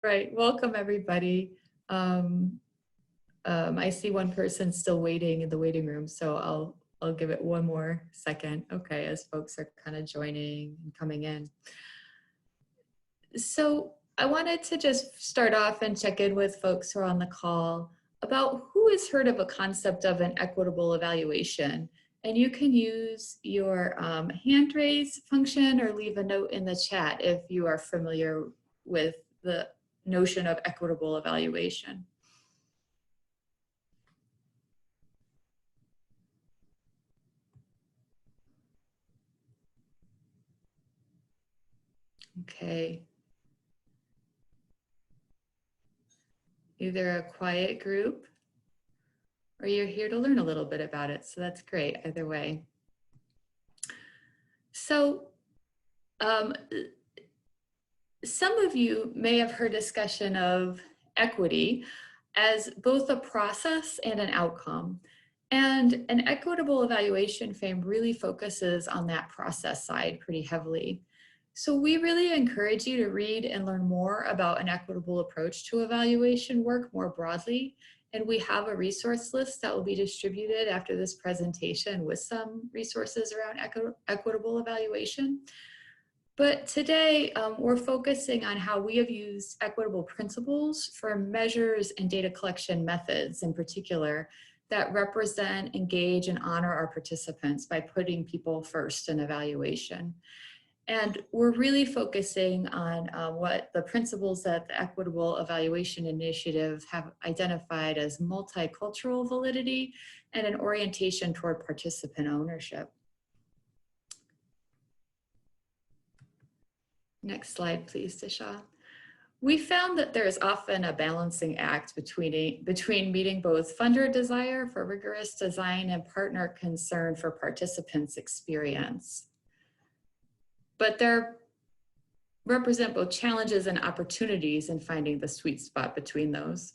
Right. Welcome, everybody. I see one person still waiting in the waiting room, so I'll give it one more second. Okay, as folks are kind of joining and coming in. So I wanted to just start off and check in with folks who are on the call about who has heard of a concept of an equitable evaluation. And you can use your hand raise function or leave a note in the chat if you are familiar with the notion of equitable evaluation. Okay. Either a quiet group or you're here to learn a little bit about it. So that's great either way. So some of you may have heard discussion of equity as both a process and an outcome. And an equitable evaluation frame really focuses on that process side pretty heavily. So we really encourage you to read and learn more about an equitable approach to evaluation work more broadly. And we have a resource list that will be distributed after this presentation with some resources around equitable evaluation. But today we're focusing on how we have used equitable principles for measures and data collection methods in particular that represent, engage, and honor our participants by putting people first in evaluation. And we're really focusing on what the principles that the Equitable Evaluation Initiative have identified as multicultural validity and an orientation toward participant ownership. Next slide, please, DaSha. We found that there is often a balancing act between meeting both funder desire for rigorous design and partner concern for participants' experience. But there represent both challenges and opportunities in finding the sweet spot between those.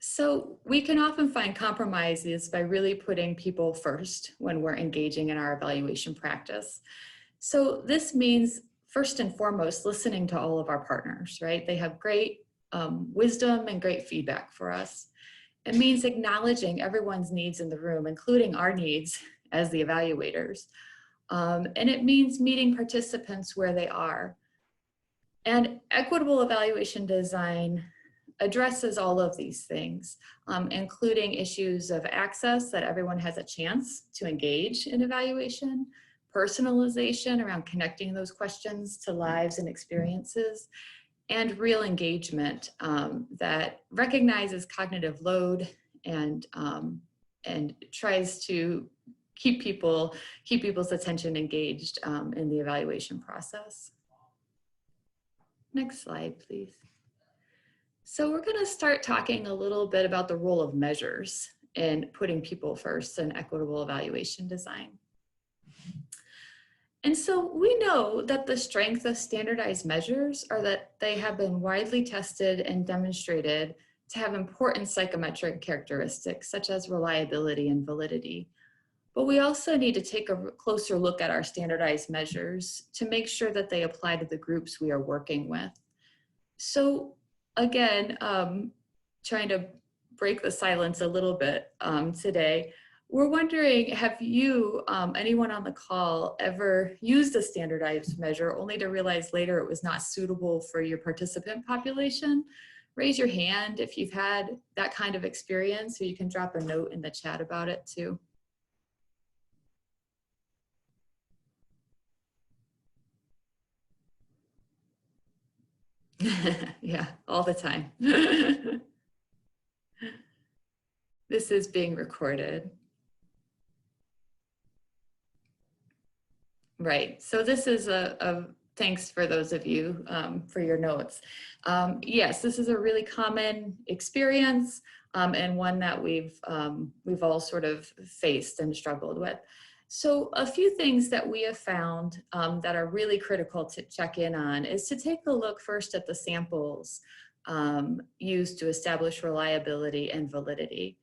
So we can often find compromises by really putting people first when we're engaging in our evaluation practice. So this means first and foremost, listening to all of our partners, right? They have great wisdom and great feedback for us. It means acknowledging everyone's needs in the room, including our needs as the evaluators. And it means meeting participants where they are. And equitable evaluation design addresses all of these things, including issues of access, that everyone has a chance to engage in evaluation, personalization around connecting those questions to lives and experiences, and real engagement that recognizes cognitive load and tries to keep people's attention engaged in the evaluation process. Next slide, please. So we're going to start talking a little bit about the role of measures in putting people first in equitable evaluation design. And so we know that the strength of standardized measures are that they have been widely tested and demonstrated to have important psychometric characteristics such as reliability and validity. But we also need to take a closer look at our standardized measures to make sure that they apply to the groups we are working with. So again, trying to break the silence a little bit today, we're wondering, have you, anyone on the call, ever used a standardized measure only to realize later it was not suitable for your participant population? Raise your hand if you've had that kind of experience, or you can drop a note in the chat about it too. Yeah, all the time. This is being recorded. Right, so this is a thanks for those of you for your notes. Yes, this is a really common experience and one that we've all sort of faced and struggled with. So a few things that we have found that are really critical to check in on is to take a look first at the samples used to establish reliability and validity.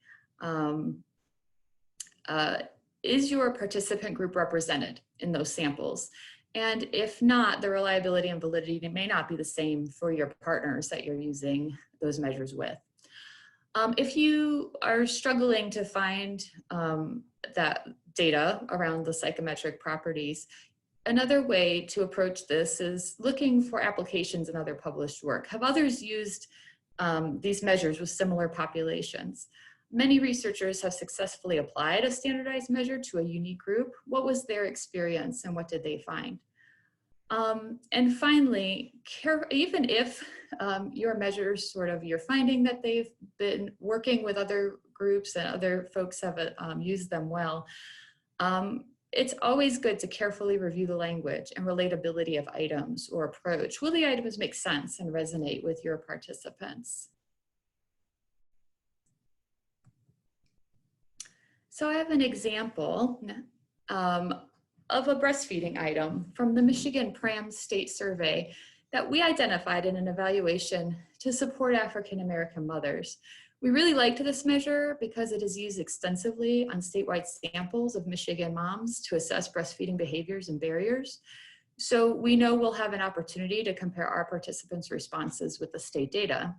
Is your participant group represented in those samples? And if not, the reliability and validity may not be the same for your partners that you're using those measures with. If you are struggling to find that data around the psychometric properties, another way to approach this is looking for applications in other published work. Have others used these measures with similar populations? Many researchers have successfully applied a standardized measure to a unique group. What was their experience and what did they find? And finally, even if your measures you're finding that they've been working with other groups and other folks have used them well, it's always good to carefully review the language and relatability of items or approach. Will the items make sense and resonate with your participants? So I have an example of a breastfeeding item from the Michigan PRAM state survey that we identified in an evaluation to support African American mothers. We really liked this measure because it is used extensively on statewide samples of Michigan moms to assess breastfeeding behaviors and barriers. So we know we'll have an opportunity to compare our participants' responses with the state data.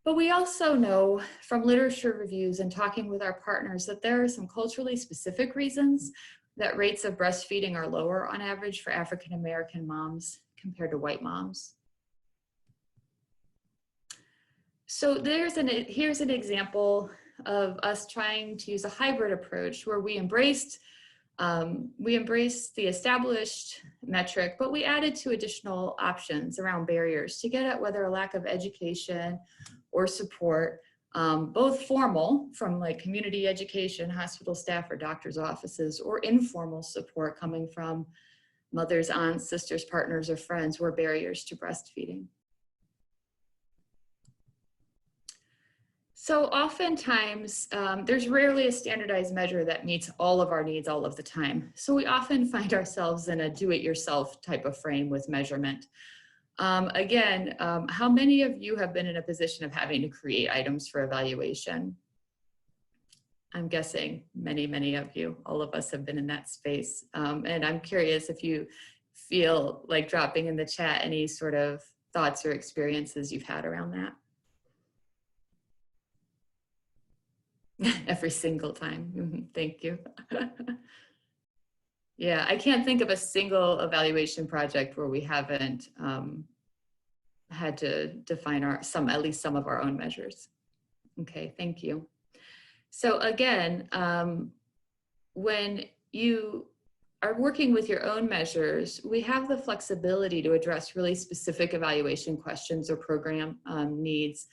But we also know from literature reviews and talking with our partners that there are some culturally specific reasons that rates of breastfeeding are lower on average for African American moms compared to white moms. So here's an example of us trying to use a hybrid approach where we embraced the established metric, but we added two additional options around barriers to get at whether a lack of education or support, both formal from like community education, hospital staff or doctor's offices, or informal support coming from mothers, aunts, sisters, partners, or friends were barriers to breastfeeding. So oftentimes, there's rarely a standardized measure that meets all of our needs all of the time. So we often find ourselves in a do-it-yourself type of frame with measurement. How many of you have been in a position of having to create items for evaluation? I'm guessing many, many of you, all of us have been in that space. And I'm curious if you feel like dropping in the chat any sort of thoughts or experiences you've had around that. Every single time. Thank you. Yeah, I can't think of a single evaluation project where we haven't had to define at least some of our own measures. Okay, thank you. So again, when you are working with your own measures, we have the flexibility to address really specific evaluation questions or program needs.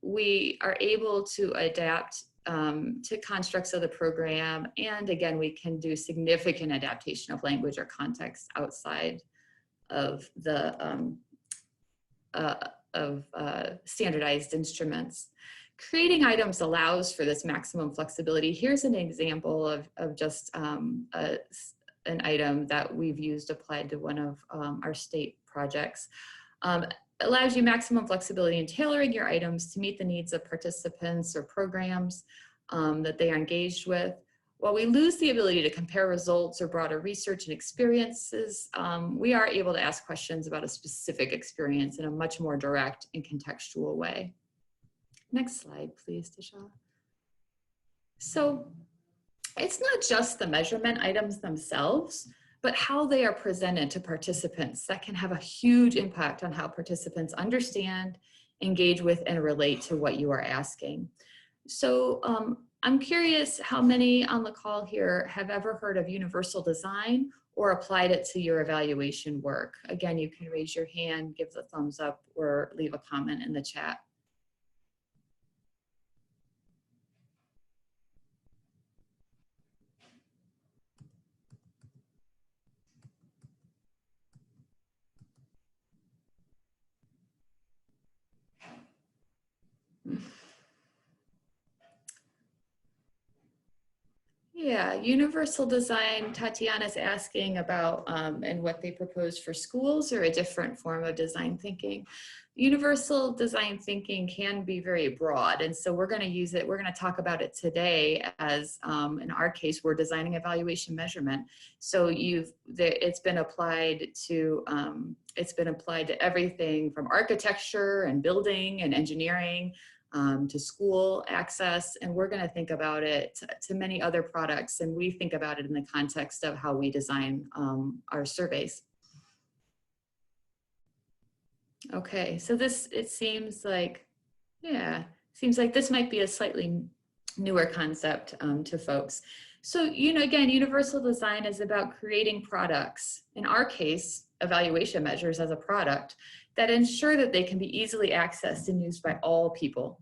We are able to adapt to constructs of the program, and again, we can do significant adaptation of language or context outside of the standardized instruments. Creating items allows for this maximum flexibility. Here's an example of just an item that we've used applied to one of our state projects. Allows you maximum flexibility in tailoring your items to meet the needs of participants or programs that they are engaged with. While we lose the ability to compare results or broader research and experiences, we are able to ask questions about a specific experience in a much more direct and contextual way. Next slide, please, DaSha. So it's not just the measurement items themselves, but how they are presented to participants that can have a huge impact on how participants understand, engage with, and relate to what you are asking. So I'm curious how many on the call here have ever heard of universal design or applied it to your evaluation work. Again, you can raise your hand, give the thumbs up, or leave a comment in the chat. Yeah, universal design, Tatiana's asking about and what they propose for schools or a different form of design thinking. Universal design thinking can be very broad, and so we're going to use it. We're going to talk about it today as, in our case, we're designing evaluation measurement. So it's been applied to everything from architecture and building and engineering, to school access, and we're going to think about it to many other products, and we think about it in the context of how we design our surveys. Okay, so it seems like, yeah, seems like this might be a slightly newer concept to folks. So, again, universal design is about creating products, in our case, evaluation measures as a product, that ensure that they can be easily accessed and used by all people.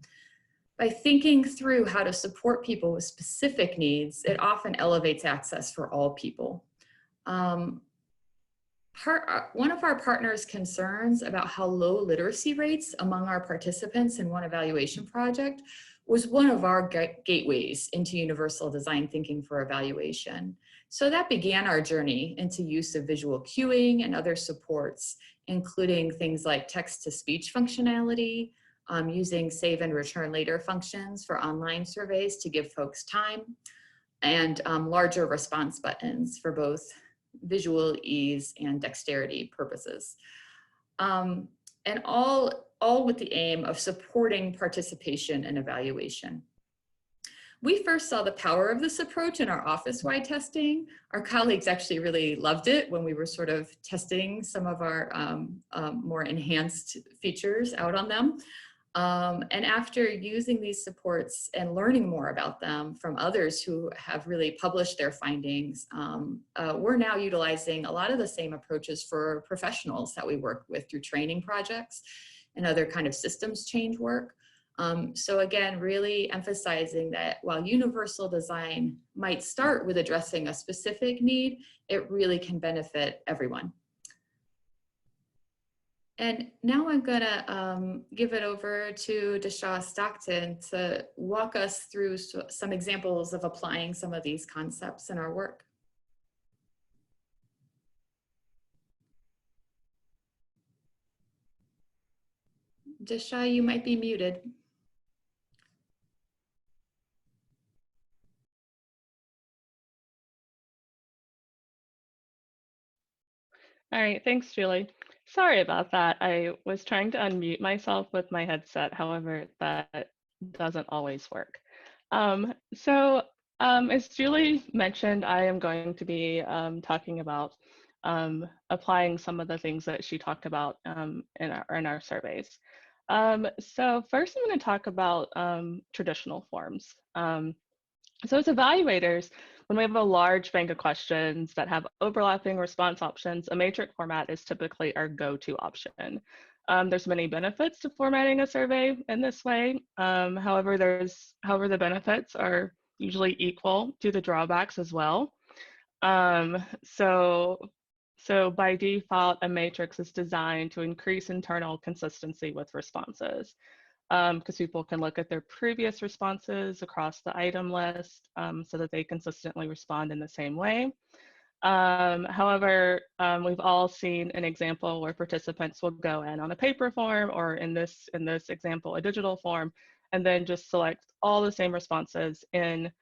By thinking through how to support people with specific needs, it often elevates access for all people. One of our partners' concerns about how low literacy rates among our participants in one evaluation project was one of our gateways into universal design thinking for evaluation. So that began our journey into use of visual cueing and other supports, including things like text-to-speech functionality, using save and return later functions for online surveys to give folks time, and larger response buttons for both visual ease and dexterity purposes. And all with the aim of supporting participation and evaluation. We first saw the power of this approach in our office-wide testing. Our colleagues actually really loved it when we were sort of testing some of our more enhanced features out on them. And after using these supports and learning more about them from others who have really published their findings, we're now utilizing a lot of the same approaches for professionals that we work with through training projects and other kind of systems change work. So again, really emphasizing that while universal design might start with addressing a specific need, it really can benefit everyone. And now I'm gonna give it over to DaSha Stockton to walk us through some examples of applying some of these concepts in our work. DaSha, you might be muted. All right, thanks, Julie. Sorry about that. I was trying to unmute myself with my headset. However, that doesn't always work. As Julie mentioned, I am going to be talking about applying some of the things that she talked about in our surveys. So first, I'm going to talk about traditional forms. So as evaluators, when we have a large bank of questions that have overlapping response options, a matrix format is typically our go-to option. There's many benefits to formatting a survey in this way. However, the benefits are usually equal to the drawbacks as well. So by default, a matrix is designed to increase internal consistency with responses, because people can look at their previous responses across the item list so that they consistently respond in the same way. However, we've all seen an example where participants will go in on a paper form, or in this example, a digital form, and then just select all the same responses in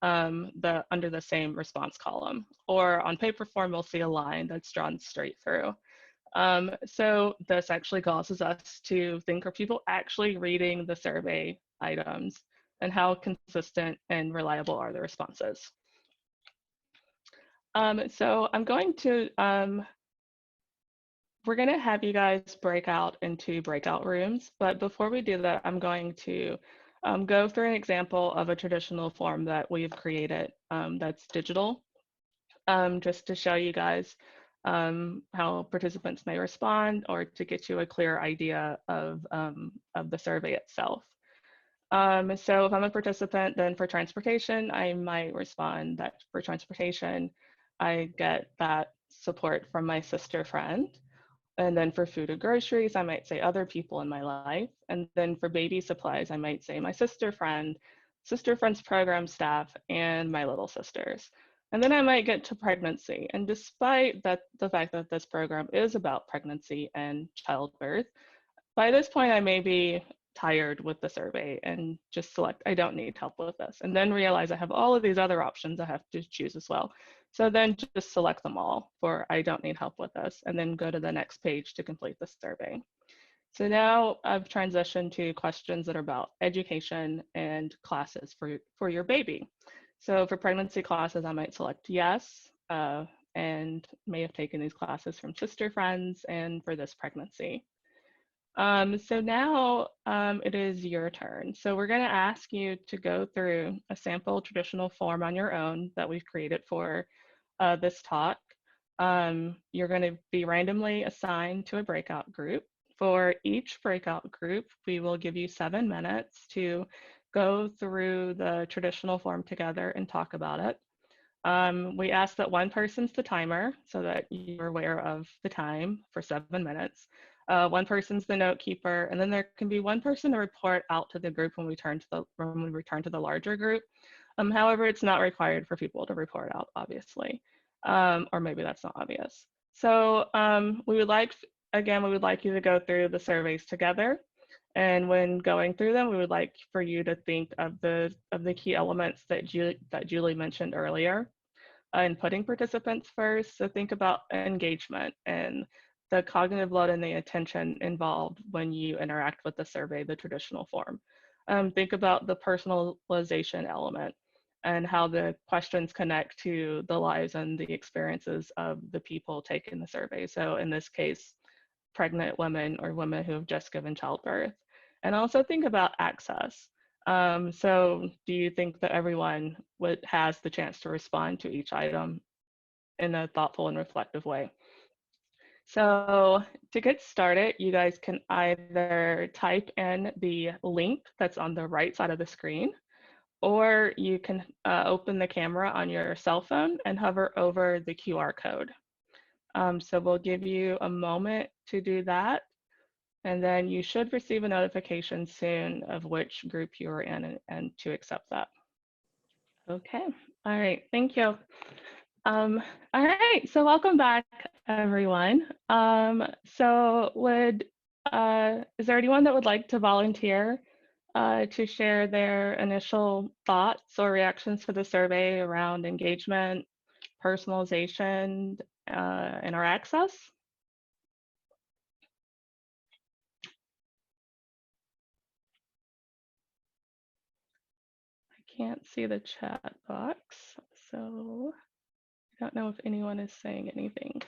under the same response column. Or on paper form, we'll see a line that's drawn straight through. So this actually causes us to think, are people actually reading the survey items, and how consistent and reliable are the responses? So I'm going to, we're going to have you guys break out into breakout rooms, but before we do that, I'm going to go through an example of a traditional form that we've created that's digital, just to show you guys how participants may respond, or to get you a clear idea of the survey itself. So if I'm a participant, then for transportation, I might respond that for transportation, I get that support from my sister friend. And then for food or groceries, I might say other people in my life. And then for baby supplies, I might say my sister friend, Sister Friends program staff, and my little sisters. And then I might get to pregnancy. And despite the fact that this program is about pregnancy and childbirth, by this point I may be tired with the survey and just select, I don't need help with this. And then realize I have all of these other options I have to choose as well. So then just select them all for I don't need help with this, and then go to the next page to complete the survey. So now I've transitioned to questions that are about education and classes for your baby. So for pregnancy classes, I might select yes, and may have taken these classes from Sister Friends and for this pregnancy. So now it is your turn. So we're going to ask you to go through a sample traditional form on your own that we've created for this talk. You're going to be randomly assigned to a breakout group. For each breakout group, we will give you 7 minutes to go through the traditional form together and talk about it. We ask that one person's the timer so that you're aware of the time for 7 minutes. One person's the note keeper, and then there can be one person to report out to the group when we return to the larger group. However, it's not required for people to report out, obviously, or maybe that's not obvious. So we would like you to go through the surveys together. And when going through them, we would like for you to think of the key elements that Julie mentioned earlier in putting participants first. So think about engagement and the cognitive load and the attention involved when you interact with the survey, the traditional form. Think about the personalization element and how the questions connect to the lives and the experiences of the people taking the survey. So in this case, pregnant women or women who have just given childbirth. And also think about access. So do you think that everyone has the chance to respond to each item in a thoughtful and reflective way? So to get started, you guys can either type in the link that's on the right side of the screen, or you can open the camera on your cell phone and hover over the QR code. So we'll give you a moment to do that, and then you should receive a notification soon of which group you're in and to accept that. Okay, all right, thank you. All right, so welcome back, everyone. Is there anyone that would like to volunteer to share their initial thoughts or reactions to the survey around engagement, personalization, and our access? I can't see the chat box, so I don't know if anyone is saying anything.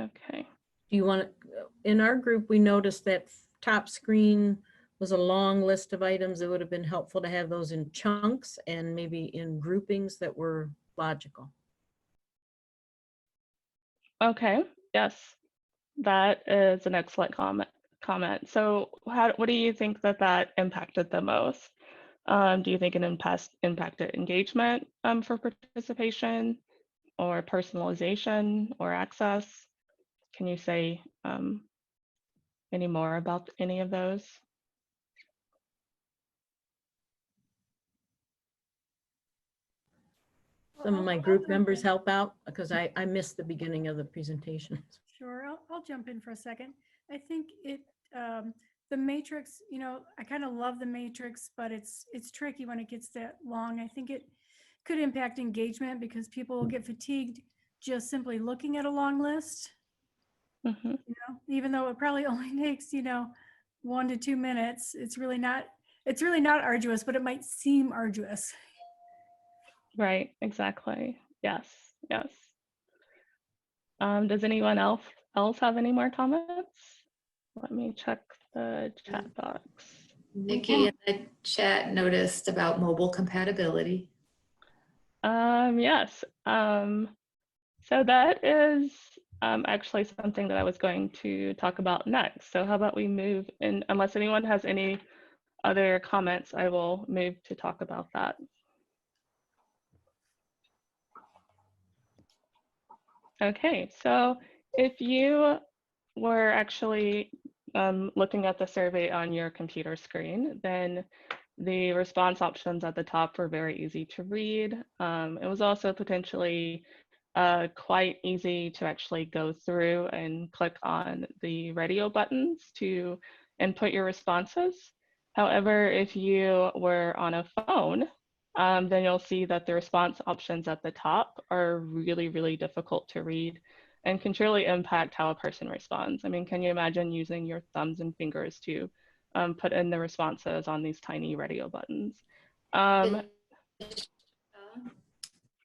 Okay. Do you want to, in our group, we noticed that top screen was a long list of items. It would have been helpful to have those in chunks and maybe in groupings that were logical. Okay, yes, that is an excellent comment. So what do you think that impacted the most? Do you think it impacted engagement for participation, or personalization, or access? Can you say any more about any of those? Some of my group members help out because I missed the beginning of the presentation. Sure, I'll jump in for a second. I think the matrix, I kind of love the matrix, but it's tricky when it gets that long. I think it could impact engagement because people will get fatigued just simply looking at a long list. Mm-hmm. Even though it probably only takes 1 to 2 minutes, it's really not arduous, but it might seem arduous. Right, exactly. Yes, yes. Does anyone else have any more comments? Let me check the chat box. Nikki in the chat noticed about mobile compatibility. Yes. So that is actually something that I was going to talk about next. So how about we move in, unless anyone has any other comments, I will move to talk about that. Okay, so if you were actually looking at the survey on your computer screen, then the response options at the top were very easy to read. It was also potentially quite easy to actually go through and click on the radio buttons to input your responses. However, if you were on a phone, then you'll see that the response options at the top are really, really difficult to read and can truly impact how a person responds. I mean, can you imagine using your thumbs and fingers to put in the responses on these tiny radio buttons?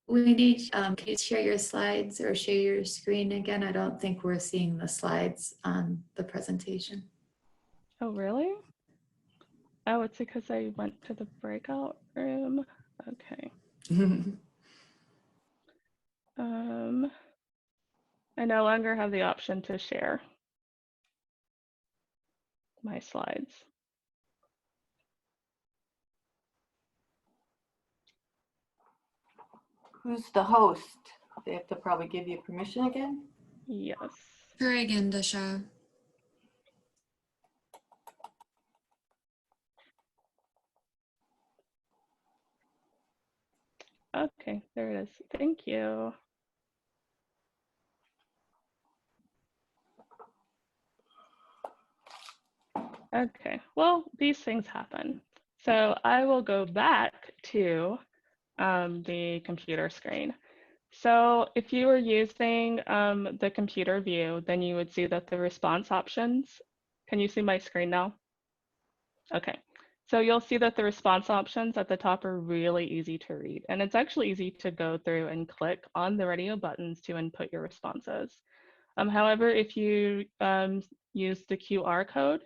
We need, can you share your slides or share your screen again? I don't think we're seeing the slides on the presentation. Oh, really? Oh, it's because I went to the breakout room. Okay. I no longer have the option to share my slides. Who's the host? They have to probably give you permission again? Yes. Try again, DaSha. Okay, there it is. Thank you. Okay, well, these things happen. So I will go back to the computer screen. So if you were using the computer view, then you would see that the response options, can you see my screen now? Okay, so you'll see that the response options at the top are really easy to read. And it's actually easy to go through and click on the radio buttons to input your responses. However, if you use the QR code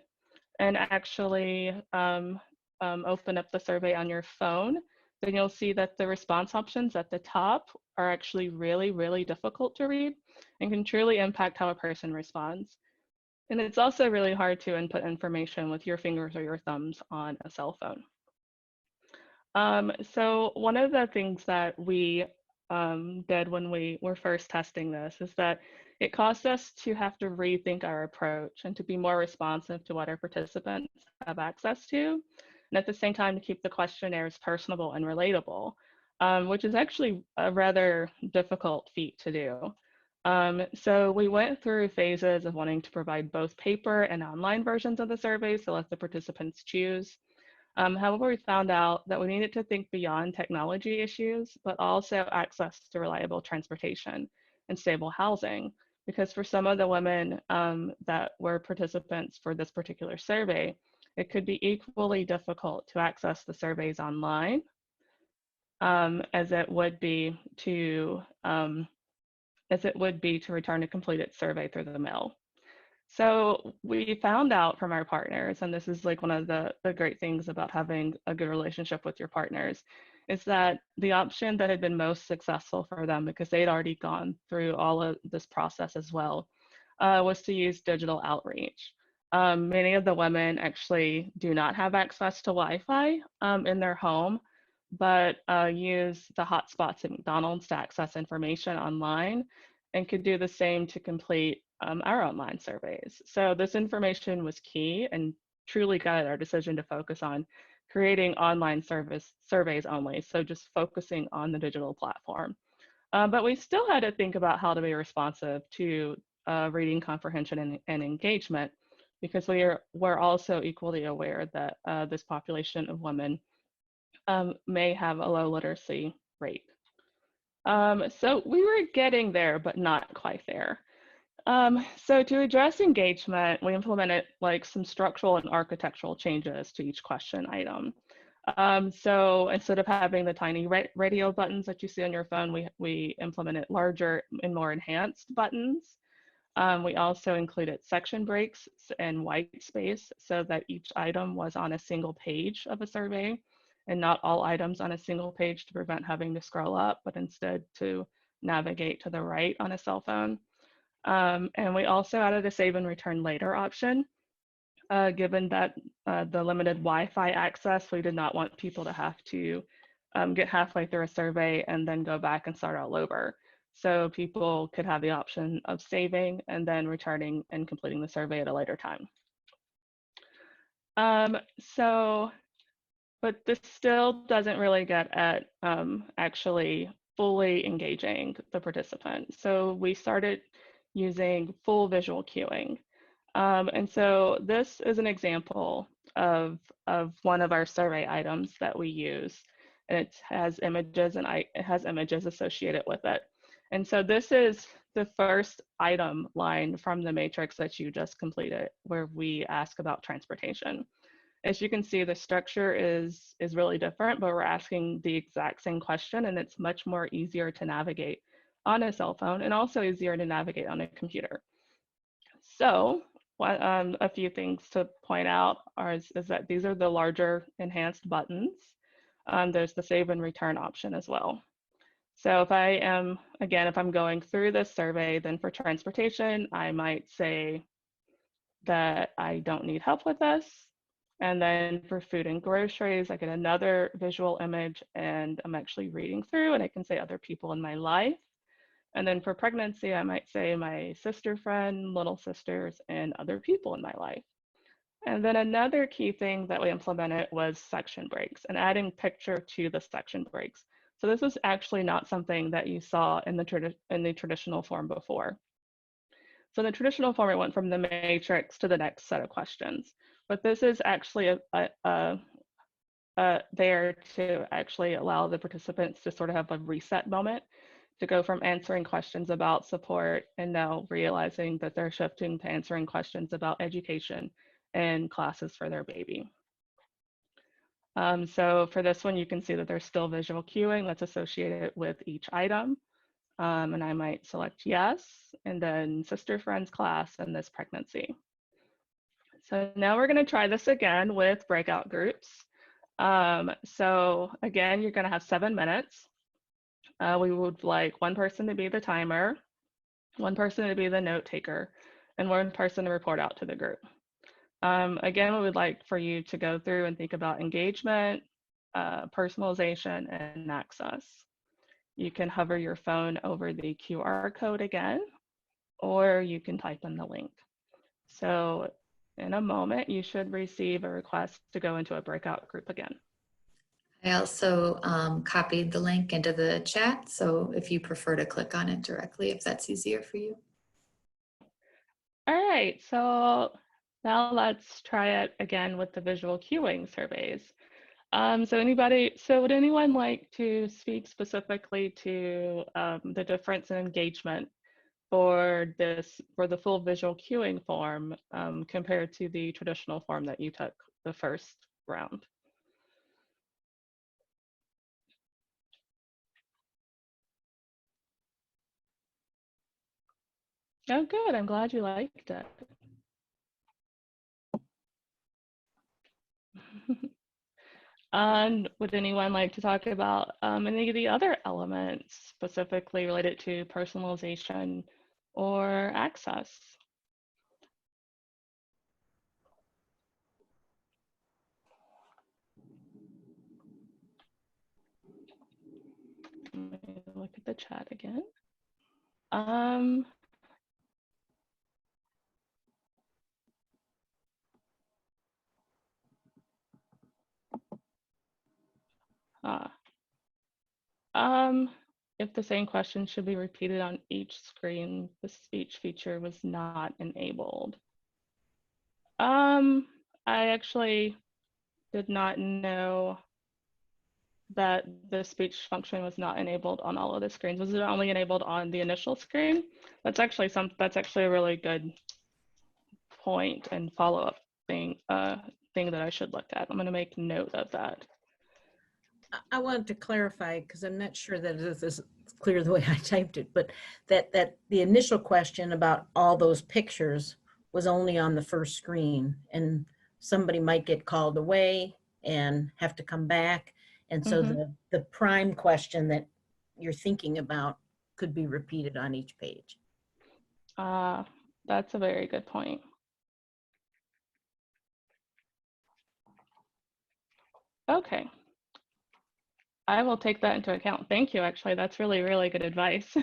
and actually open up the survey on your phone, then you'll see that the response options at the top are actually really, really difficult to read and can truly impact how a person responds. And it's also really hard to input information with your fingers or your thumbs on a cell phone. So one of the things that we did when we were first testing this is that it caused us to have to rethink our approach and to be more responsive to what our participants have access to, and at the same time to keep the questionnaires personable and relatable, which is actually a rather difficult feat to do. So we went through phases of wanting to provide both paper and online versions of the surveys to let the participants choose. However, we found out that we needed to think beyond technology issues, but also access to reliable transportation and stable housing. Because for some of the women that were participants for this particular survey, it could be equally difficult to access the surveys online as it would be to return a completed survey through the mail. So we found out from our partners, and this is like one of the great things about having a good relationship with your partners, is that the option that had been most successful for them, because they'd already gone through all of this process as well, was to use digital outreach. Many of the women actually do not have access to Wi-Fi in their home, but use the hotspots at McDonald's to access information online and could do the same to complete our online surveys. So this information was key and truly guided our decision to focus on creating online surveys only. So just focusing on the digital platform. But we still had to think about how to be responsive to reading comprehension and engagement, because we're also equally aware that this population of women may have a low literacy rate. So we were getting there, but not quite there. So to address engagement, we implemented like some structural and architectural changes to each question item. So instead of having the tiny radio buttons that you see on your phone, we implemented larger and more enhanced buttons. We also included section breaks and white space so that each item was on a single page of a survey and not all items on a single page to prevent having to scroll up, but instead to navigate to the right on a cell phone. And we also added a save and return later option. Given that the limited Wi-Fi access, we did not want people to have to get halfway through a survey and then go back and start all over. So people could have the option of saving and then returning and completing the survey at a later time. So, but this still doesn't really get at actually fully engaging the participant. So we started using full visual cueing. And so this is an example of one of our survey items that we use. And it has images and it has images associated with it. And so this is the first item line from the matrix that you just completed, where we ask about transportation. As you can see, the structure is really different, but we're asking the exact same question, and it's much more easier to navigate on a cell phone and also easier to navigate on a computer. So a few things to point out is that these are the larger enhanced buttons. There's the save and return option as well. So if I am, again, if I'm going through this survey, then for transportation, I might say that I don't need help with this. And then for food and groceries, I get another visual image and I'm actually reading through and I can say other people in my life. And then for pregnancy, I might say my sister friend, little sisters, and other people in my life. And then another key thing that we implemented was section breaks and adding picture to the section breaks. So this is actually not something that you saw in the traditional form before. So in the traditional form, it went from the matrix to the next set of questions. But this is actually there to actually allow the participants to sort of have a reset moment, to go from answering questions about support and now realizing that they're shifting to answering questions about education and classes for their baby. So for this one, you can see that there's still visual cueing that's associated with each item. And I might select yes, and then sister friends class and this pregnancy. So now we're gonna try this again with breakout groups. So again, you're gonna have 7 minutes. We would like one person to be the timer, one person to be the note taker, and one person to report out to the group. Again, we would like for you to go through and think about engagement, personalization, and access. You can hover your phone over the QR code again, or you can type in the link. So in a moment, you should receive a request to go into a breakout group again. I also copied the link into the chat, so if you prefer to click on it directly, if that's easier for you. All right, so now let's try it again with the visual cueing surveys. So would anyone like to speak specifically to the difference in engagement for the full visual cueing form compared to the traditional form that you took the first round? Oh, good. I'm glad you liked it. And would anyone like to talk about any of the other elements specifically related to personalization or access? Let me look at the chat again. If the same question should be repeated on each screen, the speech feature was not enabled. I actually did not know that the speech function was not enabled on all of the screens. Was it only enabled on the initial screen? That's actually a really good point and follow-up thing that I should look at. I'm going to make note of that. I wanted to clarify, because I'm not sure that this is clear the way I typed it, but that the initial question about all those pictures was only on the first screen, and somebody might get called away and have to come back. And so the prime question that you're thinking about could be repeated on each page. That's a very good point. Okay. I will take that into account. Thank you, actually. That's really, really good advice.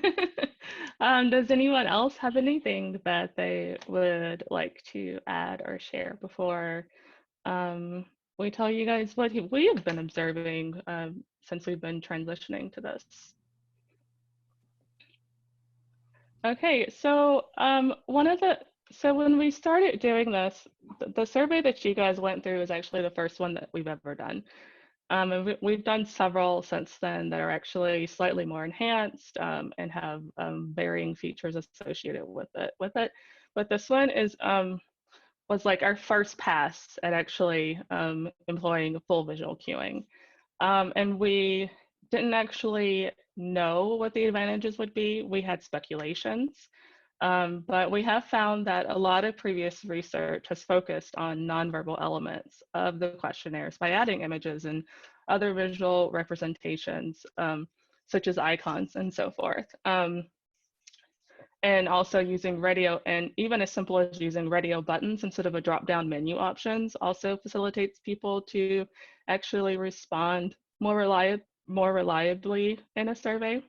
Does anyone else have anything that they would like to add or share before we tell you guys what we have been observing since we've been transitioning to this. Okay, so when we started doing this, the survey that you guys went through is actually the first one that we've ever done. And we've done several since then that are actually slightly more enhanced and have varying features associated with it. But this one was like our first pass at actually employing full visual cueing. And we didn't actually know what the advantages would be. We had speculations, but we have found that a lot of previous research has focused on nonverbal elements of the questionnaires by adding images and other visual representations, such as icons and so forth. And also using radio, and even as simple as using radio buttons instead of a drop-down menu options also facilitates people to actually respond more reliably in a survey.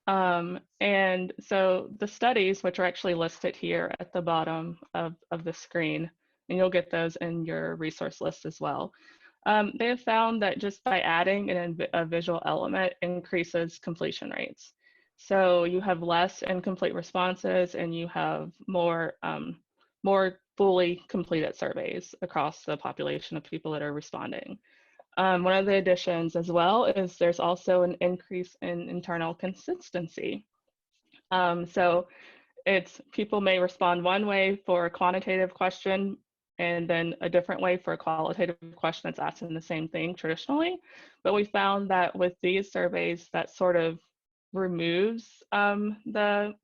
And so the studies, which are actually listed here at the bottom of the screen, and you'll get those in your resource list as well. They have found that just by adding a visual element increases completion rates. So you have less incomplete responses and you have more fully completed surveys across the population of people that are responding. One of the additions as well is there's also an increase in internal consistency. So people may respond one way for a quantitative question and then a different way for a qualitative question that's asking the same thing traditionally. But we found that with these surveys, that sort of removes that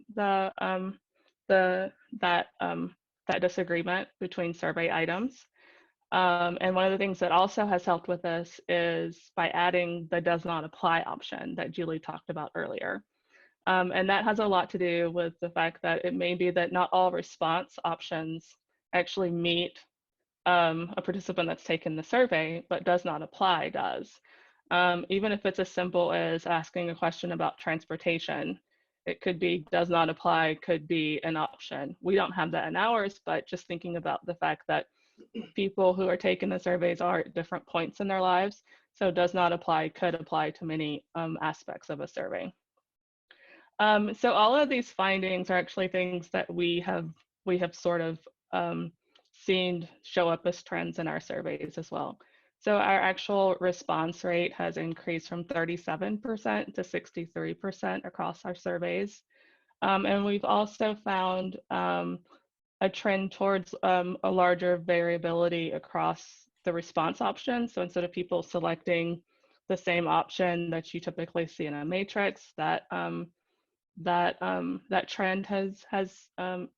disagreement between survey items. And one of the things that also has helped with this is by adding the does not apply option that Julie talked about earlier. And that has a lot to do with the fact that it may be that not all response options actually meet a participant that's taken the survey, but does not apply does. Even if it's as simple as asking a question about transportation, it could be does not apply, could be an option. We don't have that in ours, but just thinking about the fact that people who are taking the surveys are at different points in their lives, so does not apply could apply to many aspects of a survey. So all of these findings are actually things that we have sort of seen show up as trends in our surveys as well. So our actual response rate has increased from 37% to 63% across our surveys. And we've also found a trend towards a larger variability across the response options. So instead of people selecting the same option that you typically see in a matrix, that trend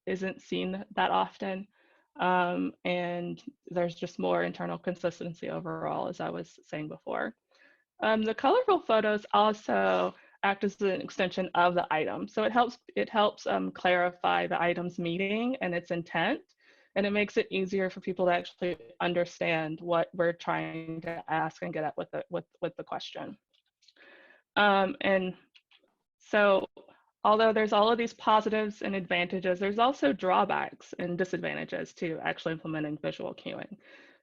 isn't seen that often. And there's just more internal consistency overall, as I was saying before. The colorful photos also act as an extension of the item. So it helps clarify the item's meaning and its intent, and it makes it easier for people to actually understand what we're trying to ask and get at with the question. And so although there's all of these positives and advantages, there's also drawbacks and disadvantages to actually implementing visual cueing.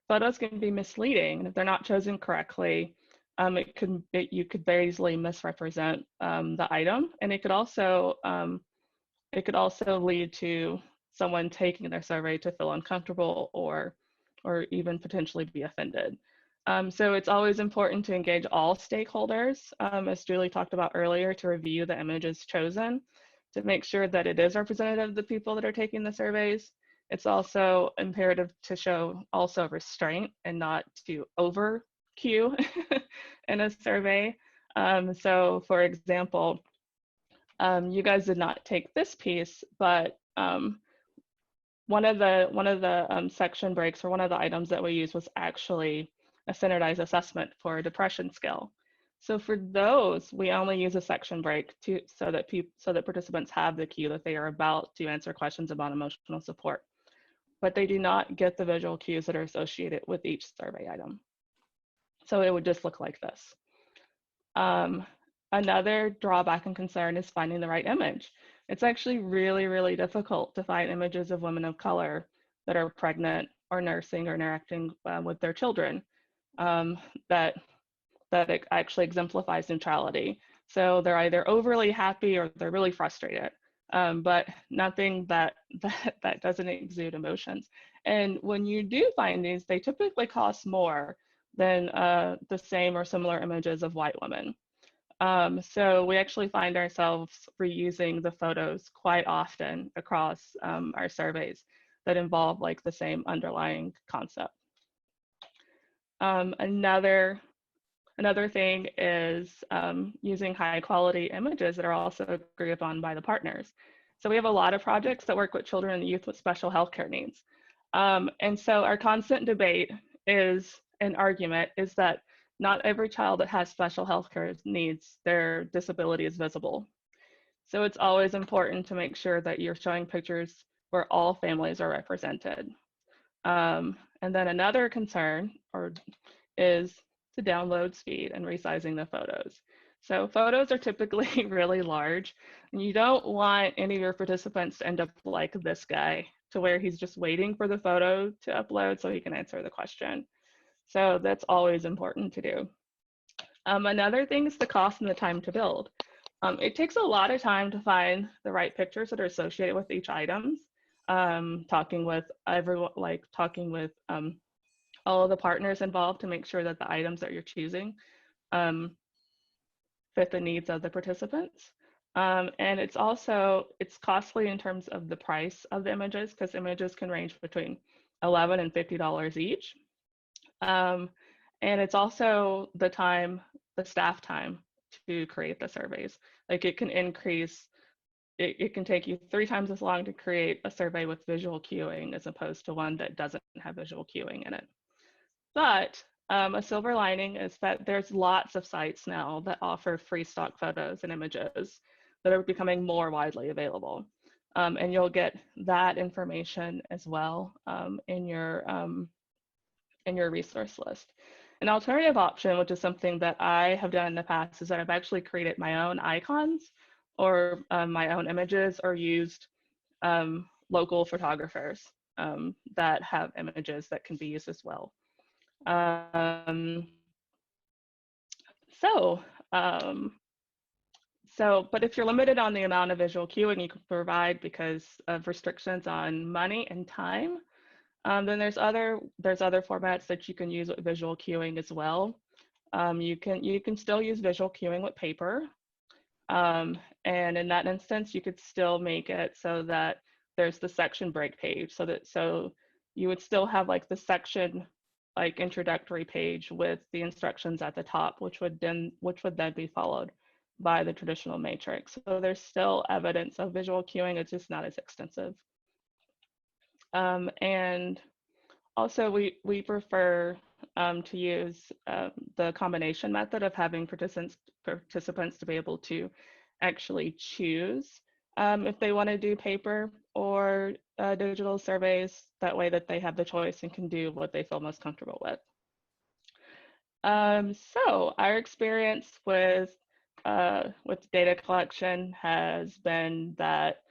Photos can be misleading, and if they're not chosen correctly, you could very easily misrepresent the item, and it could also lead to someone taking their survey to feel uncomfortable or even potentially be offended. So it's always important to engage all stakeholders, as Julie talked about earlier, to review the images chosen to make sure that it is representative of the people that are taking the surveys. It's also imperative to show also restraint and not to over cue in a survey. So for example, you guys did not take this piece, but one of the section breaks for one of the items that we used was actually a standardized assessment for a depression scale. So for those, we only use a section break so that participants have the cue that they are about to answer questions about emotional support, but they do not get the visual cues that are associated with each survey item. So it would just look like this. Another drawback and concern is finding the right image. It's actually really, really difficult to find images of women of color that are pregnant or nursing or interacting with their children, that it actually exemplifies neutrality. So they're either overly happy or they're really frustrated, but nothing that doesn't exude emotions. And when you do find these, they typically cost more than the same or similar images of white women. So we actually find ourselves reusing the photos quite often across our surveys that involve like the same underlying concept. Another thing is using high quality images that are also agreed upon by the partners. So we have a lot of projects that work with children and youth with special healthcare needs. And so our constant debate is an argument is that not every child that has special healthcare needs, their disability is visible. So it's always important to make sure that you're showing pictures where all families are represented. And then another concern is the download speed and resizing the photos. So photos are typically really large, and you don't want any of your participants to end up like this guy, to where he's just waiting for the photo to upload so he can answer the question. So that's always important to do. Another thing is the cost and the time to build. It takes a lot of time to find the right pictures that are associated with each item. Talking with everyone, all of the partners involved to make sure that the items that you're choosing fit the needs of the participants. And it's costly in terms of the price of the images, because images can range between $11 and $50 each. And it's also the staff time to create the surveys. Like it can increase, it can take you 3 times as long to create a survey with visual cueing as opposed to one that doesn't have visual cueing in it. But a silver lining is that there's lots of sites now that offer free stock photos and images that are becoming more widely available. And you'll get that information as well in your resource list. An alternative option, which is something that I have done in the past, is that I've actually created my own icons or my own images, or used local photographers that have images that can be used as well. But if you're limited on the amount of visual cueing you can provide because of restrictions on money and time, then there's other formats that you can use with visual cueing as well. You can still use visual cueing with paper, and in that instance, you could still make it so that there's the section break page, so you would still have like the section like introductory page with the instructions at the top, which would then be followed by the traditional matrix. So there's still evidence of visual cueing, it's just not as extensive. And also we prefer to use the combination method of having participants to be able to actually choose if they want to do paper or digital surveys, that way that they have the choice and can do what they feel most comfortable with. So our experience with data collection has been that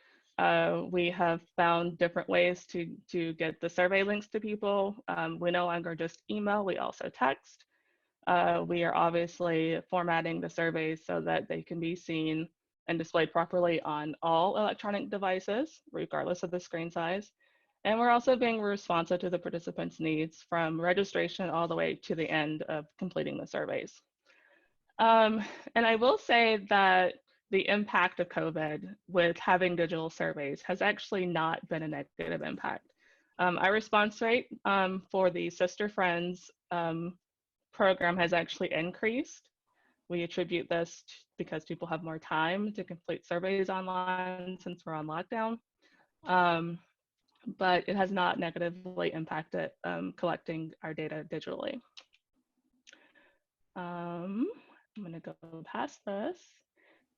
we have found different ways to get the survey links to people. We no longer just email, we also text. We are obviously formatting the surveys so that they can be seen and displayed properly on all electronic devices, regardless of the screen size. And we're also being responsive to the participants' needs from registration all the way to the end of completing the surveys. And I will say that the impact of COVID with having digital surveys has actually not been a negative impact. Our response rate for the Sister Friends program has actually increased. We attribute this because people have more time to complete surveys online since we're on lockdown. But it has not negatively impacted collecting our data digitally. I'm gonna go past this.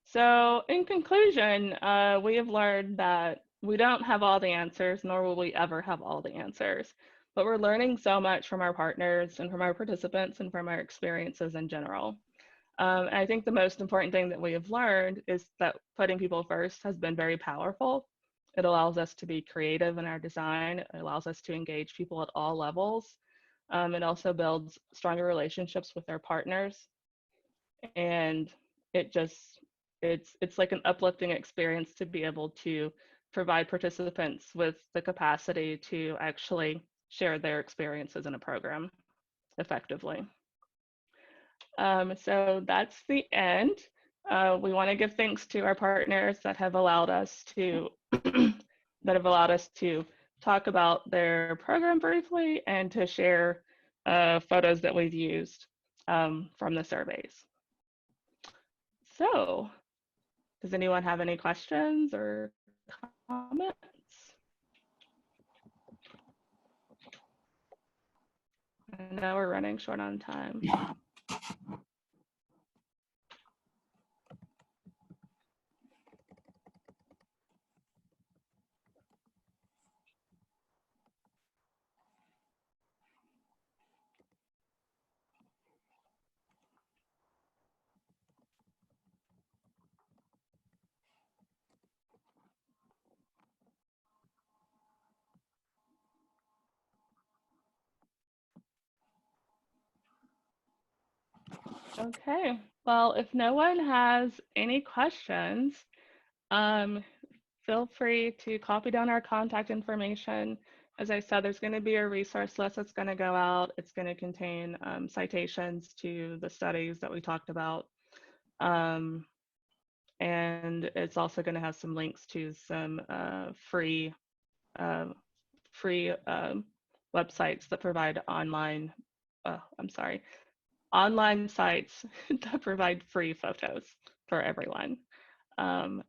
So in conclusion, we have learned that we don't have all the answers, nor will we ever have all the answers, but we're learning so much from our partners and from our participants and from our experiences in general. And I think the most important thing that we have learned is that putting people first has been very powerful. It allows us to be creative in our design. It allows us to engage people at all levels. It also builds stronger relationships with their partners. And it's like an uplifting experience to be able to provide participants with the capacity to actually share their experiences in a program effectively. So that's the end. We want to give thanks to our partners that have allowed us to talk about their program briefly and to share photos that we've used from the surveys. So, does anyone have any questions or comments? I know we're running short on time. Okay, well, if no one has any questions, feel free to copy down our contact information. As I said, there's going to be a resource list that's going to go out. It's going to contain citations to the studies that we talked about. And it's also going to have some links to some free websites that provide online sites that provide free photos for everyone. And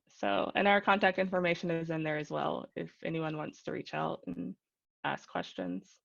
our contact information is in there as well if anyone wants to reach out and ask questions.